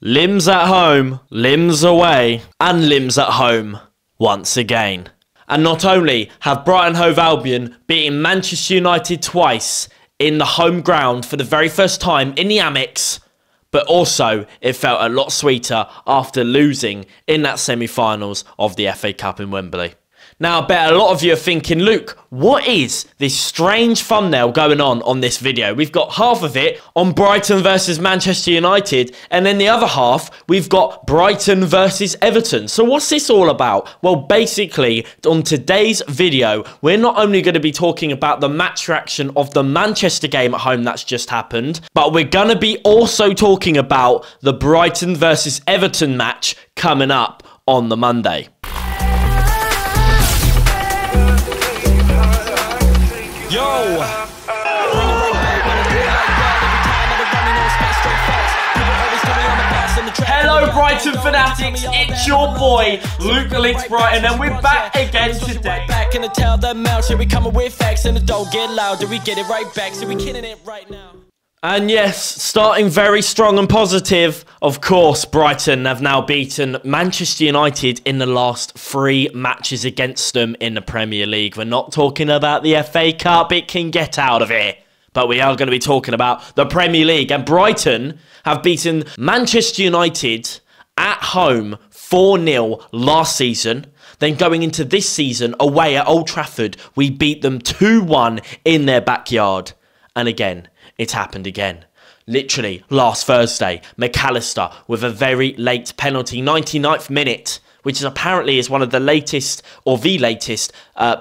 Limbs at home, limbs away, and limbs at home once again. And not only have Brighton Hove Albion beaten Manchester United twice in the home ground for the very first time in the Amex, but also it felt a lot sweeter after losing in that semi-finals of the FA Cup in Wembley. Now, I bet a lot of you are thinking, Luke, what is this strange thumbnail going on this video? We've got half of it on Brighton versus Manchester United, and then the other half, we've got Brighton versus Everton. So what's this all about? Well, basically, on today's video, we're not only going to be talking about the match reaction of the Manchester game at home that's just happened, but we're going to be also talking about the Brighton versus Everton match coming up on the Monday. Hello Brighton fanatics, it's your boy Luke LiNX Brighton, and we're back again today. Back in the tell them out, we coming with facts and don't get loud. Do we get it right back? So we killing it right now. And yes, starting very strong and positive, of course, Brighton have now beaten Manchester United in the last 3 matches against them in the Premier League. We're not talking about the FA Cup, it can get out of here. But we are going to be talking about the Premier League. And Brighton have beaten Manchester United at home 4-0 last season. Then going into this season, away at Old Trafford, we beat them 2-1 in their backyard. And again, it happened again. Literally, last Thursday, McAllister with a very late penalty, 99th minute, which is apparently is one of the latest, or the latest,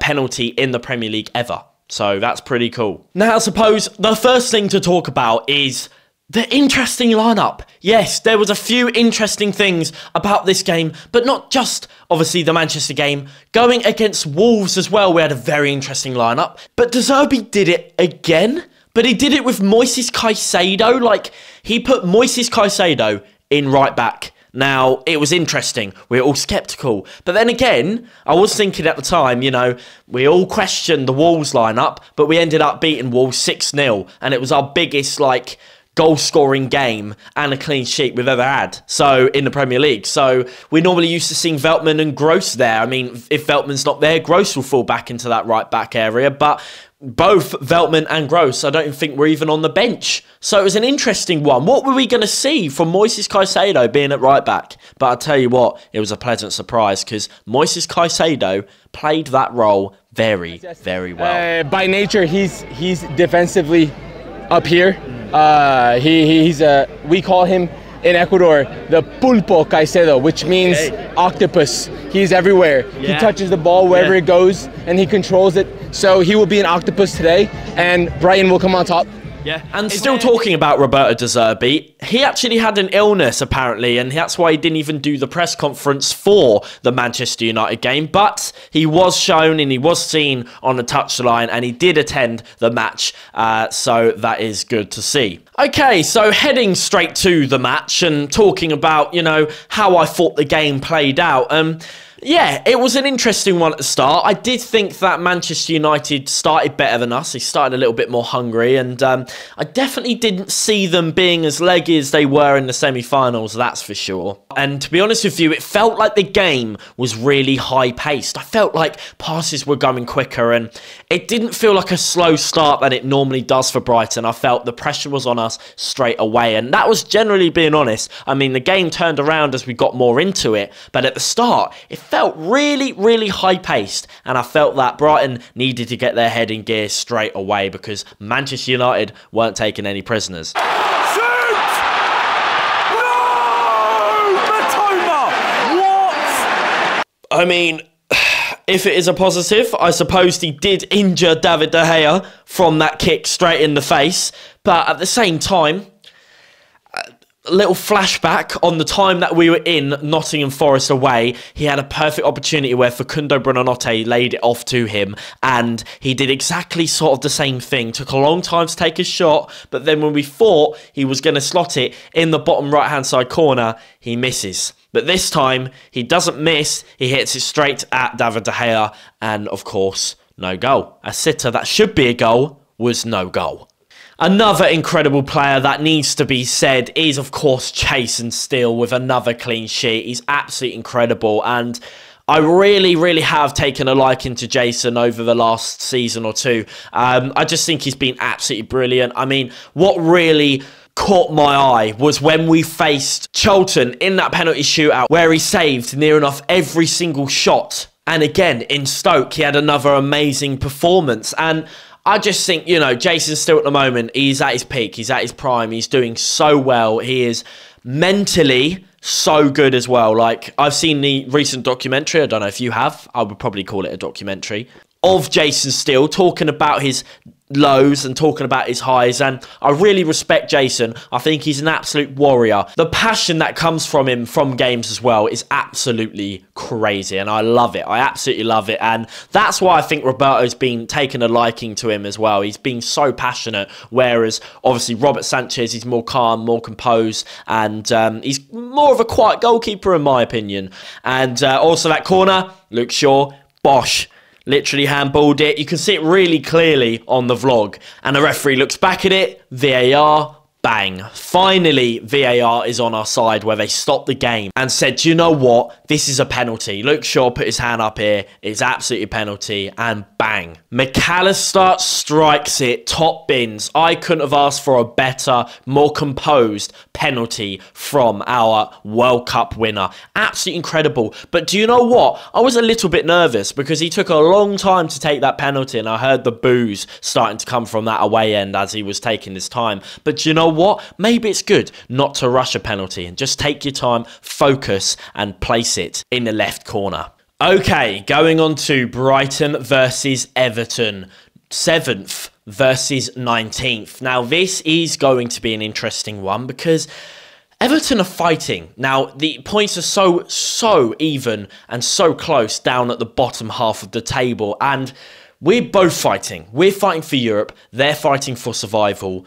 penalty in the Premier League ever. So that's pretty cool. Now, I suppose the first thing to talk about is the interesting lineup. Yes, there was a few interesting things about this game, but not just, obviously, the Manchester game. Going against Wolves as well, we had a very interesting lineup. But De Zerbi did it again, but he did it with Moises Caicedo. Like, he put Moises Caicedo in right back. Now, it was interesting. We were all sceptical. But then again, I was thinking at the time, you know, we all questioned the Wolves lineup, but we ended up beating Wolves 6-0. And it was our biggest, like, goal-scoring game and a clean sheet we've ever had. So, in the Premier League. So, we're normally used to seeing Veltman and Gross there. I mean, if Veltman's not there, Gross will fall back into that right-back area. But both Veltman and Gross, I don't even think were even on the bench. So it was an interesting one. What were we going to see from Moises Caicedo being at right back? But I'll tell you what, it was a pleasant surprise because Moises Caicedo played that role very, very well. By nature, he's defensively up here. We call him in Ecuador the Pulpo Caicedo, which means octopus. He's everywhere. Yeah. He touches the ball wherever it goes, and he controls it. So he will be an octopus today, and Brighton will come on top. Yeah, and still talking about Roberto De Zerbi, he actually had an illness apparently, and that's why he didn't even do the press conference for the Manchester United game, but he was shown and he was seen on the touchline, and he did attend the match, so that is good to see. Okay, so heading straight to the match and talking about, you know, how I thought the game played out. Yeah, it was an interesting one at the start. I did think that Manchester United started better than us. They started a little bit more hungry, and I definitely didn't see them being as leggy as they were in the semi-finals, that's for sure. And to be honest with you, it felt like the game was really high-paced. I felt like passes were going quicker, and it didn't feel like a slow start that it normally does for Brighton. I felt the pressure was on us straight away, and that was generally being honest. I mean, the game turned around as we got more into it, but at the start, it felt really, really high-paced, and I felt that Brighton needed to get their head in gear straight away because Manchester United weren't taking any prisoners. Shoot! No! Matoma! What? I mean, if it is a positive, I suppose he did injure David De Gea from that kick straight in the face, but at the same time, a little flashback on the time that we were in Nottingham Forest away. He had a perfect opportunity where Facundo Buonanotte laid it off to him, and he did exactly sort of the same thing. Took a long time to take his shot, but then when we thought he was going to slot it in the bottom right-hand side corner, he misses. But this time, he doesn't miss. He hits it straight at David De Gea, and of course, no goal. A sitter that should be a goal was no goal. Another incredible player that needs to be said is, of course, Jason Steele with another clean sheet. He's absolutely incredible, and I really have taken a liking to Jason over the last season or two. I just think he's been absolutely brilliant. I mean, what really caught my eye was when we faced Charlton in that penalty shootout where he saved near enough every single shot. And again, in Stoke, he had another amazing performance. And I just think, you know, Jason Steele at the moment, he's at his peak, he's at his prime, he's doing so well. He is mentally so good as well. Like, I've seen the recent documentary, I don't know if you have, I would probably call it a documentary, of Jason Steele talking about his lows and talking about his highs, and I really respect Jason. I think he's an absolute warrior. The passion that comes from him from games as well is absolutely crazy, and I love it. I absolutely love it, and that's why I think Roberto's been taking a liking to him as well. He's been so passionate, whereas obviously Robert Sanchez, he's more calm, more composed, and he's more of a quiet goalkeeper in my opinion. And also that corner, Luke Shaw, bosh. Literally handballed it. You can see it really clearly on the vlog. And the referee looks back at it. VAR. Bang. Finally, VAR is on our side where they stopped the game and said, you know what? This is a penalty. Luke Shaw put his hand up here. It's absolutely a penalty. And bang. McAllister strikes it. Top bins. I couldn't have asked for a better, more composed penalty from our World Cup winner. Absolutely incredible. But do you know what? I was a little bit nervous because he took a long time to take that penalty, and I heard the boos starting to come from that away end as he was taking his time. But do you know what? Maybe it's good not to rush a penalty and just take your time, focus, and place it in the left corner. Okay, going on to Brighton versus Everton. 7th versus 19th. Now, this is going to be an interesting one because Everton are fighting. Now, the points are so even and so close down at the bottom half of the table, and we're both fighting. We're fighting for Europe. They're fighting for survival.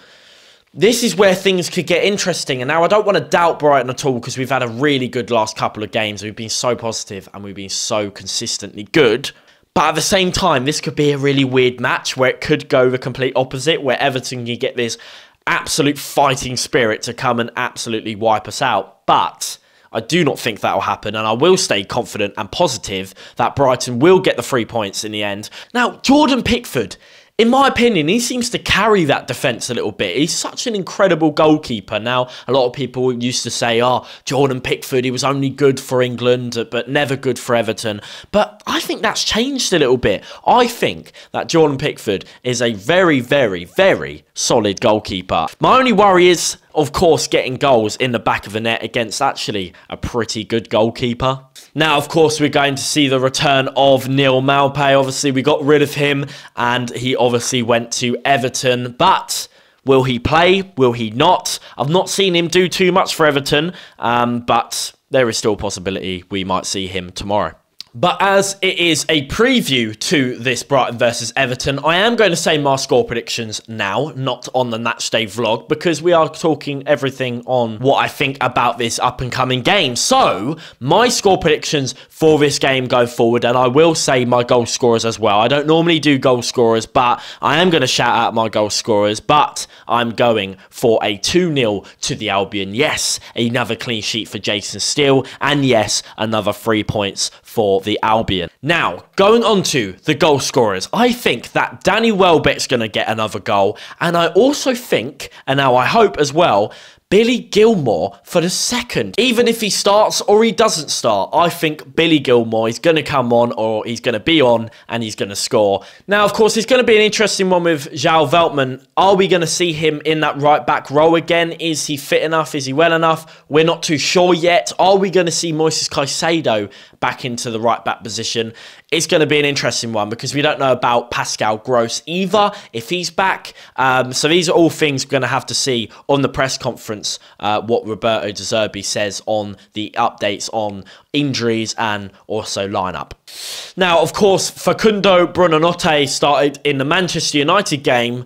This is where things could get interesting. And now I don't want to doubt Brighton at all because we've had a really good last couple of games. We've been so positive and we've been so consistently good. But at the same time, this could be a really weird match where it could go the complete opposite, where Everton can get this absolute fighting spirit to come and absolutely wipe us out. But I do not think that will happen, and I will stay confident and positive that Brighton will get the 3 points in the end. Now, Jordan Pickford, in my opinion, he seems to carry that defence a little bit. He's such an incredible goalkeeper. Now, a lot of people used to say, oh, Jordan Pickford, he was only good for England, but never good for Everton. But I think that's changed a little bit. I think that Jordan Pickford is a very solid goalkeeper. My only worry is, of course, getting goals in the back of the net against actually a pretty good goalkeeper. Now, of course, we're going to see the return of Neil Maupay. Obviously, we got rid of him and he obviously went to Everton. But will he play? Will he not? I've not seen him do too much for Everton, but there is still a possibility we might see him tomorrow. But as it is a preview to this Brighton versus Everton, I am going to say my score predictions now, not on the matchday vlog, because we are talking everything on what I think about this up-and-coming game. So, my score predictions for this game go forward, and I will say my goal scorers as well. I don't normally do goal scorers, but I am going to shout out my goal scorers, but I'm going for a 2-0 to the Albion. Yes, another clean sheet for Jason Steele, and yes, another 3 points for the Albion. Now, going on to the goal scorers, I think that Danny Welbeck's going to get another goal, and I also think, and now I hope as well, Billy Gilmour for the second. Even if he starts or he doesn't start, I think Billy Gilmour is going to come on, or he's going to be on and he's going to score. Now, of course, it's going to be an interesting one with João Veltman. Are we going to see him in that right back role again? Is he fit enough? Is he well enough? We're not too sure yet. Are we going to see Moises Caicedo back into the right back position? It's going to be an interesting one because we don't know about Pascal Gross either, if he's back. So these are all things we're going to have to see on the press conference, what Roberto De Zerbi says on the updates on injuries and also lineup. Now, of course, Facundo Buonanotte started in the Manchester United game.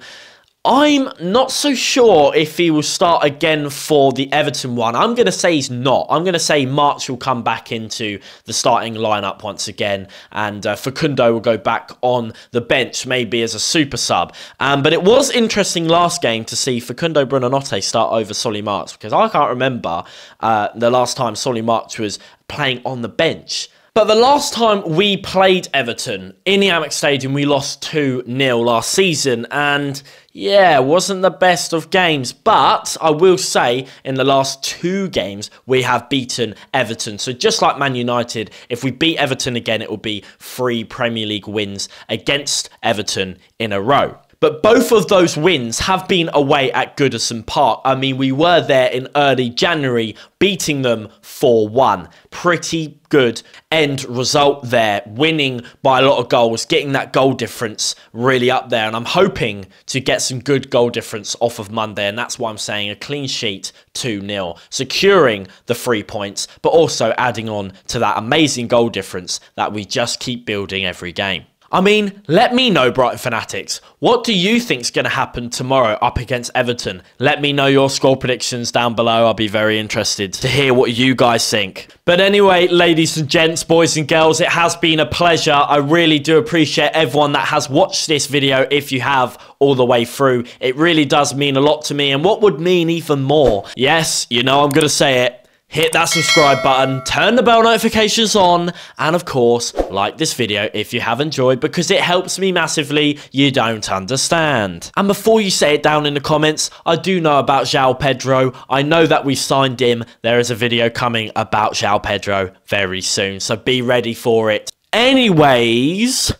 I'm not so sure if he will start again for the Everton one. I'm going to say he's not. I'm going to say March will come back into the starting lineup once again, and Facundo will go back on the bench, maybe as a super sub. But it was interesting last game to see Facundo Buonanotte start over Solly March, because I can't remember the last time Solly March was playing on the bench. But the last time we played Everton in the Amex Stadium, we lost 2-0 last season. And yeah, wasn't the best of games. But I will say, in the last 2 games, we have beaten Everton. So just like Man United, if we beat Everton again, it will be 3 Premier League wins against Everton in a row. But both of those wins have been away at Goodison Park. I mean, we were there in early January, beating them 4-1. Pretty good end result there, winning by a lot of goals, getting that goal difference really up there. And I'm hoping to get some good goal difference off of Monday. And that's why I'm saying a clean sheet, 2-0, securing the 3 points, but also adding on to that amazing goal difference that we just keep building every game. I mean, let me know, Brighton fanatics. What do you think's going to happen tomorrow up against Everton? Let me know your score predictions down below. I'll be very interested to hear what you guys think. But anyway, ladies and gents, boys and girls, it has been a pleasure. I really do appreciate everyone that has watched this video, if you have, all the way through. It really does mean a lot to me. And what would mean even more? Yes, you know I'm going to say it. Hit that subscribe button, turn the bell notifications on, and of course, like this video if you have enjoyed, because it helps me massively. You don't understand. And before you say it down in the comments, I do know about João Pedro. I know that we've signed him. There is a video coming about João Pedro very soon, so be ready for it. Anyways,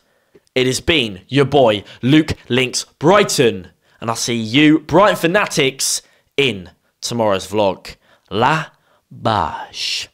it has been your boy, LiNX Brighton, and I'll see you, Brighton fanatics, in tomorrow's vlog. La Bash.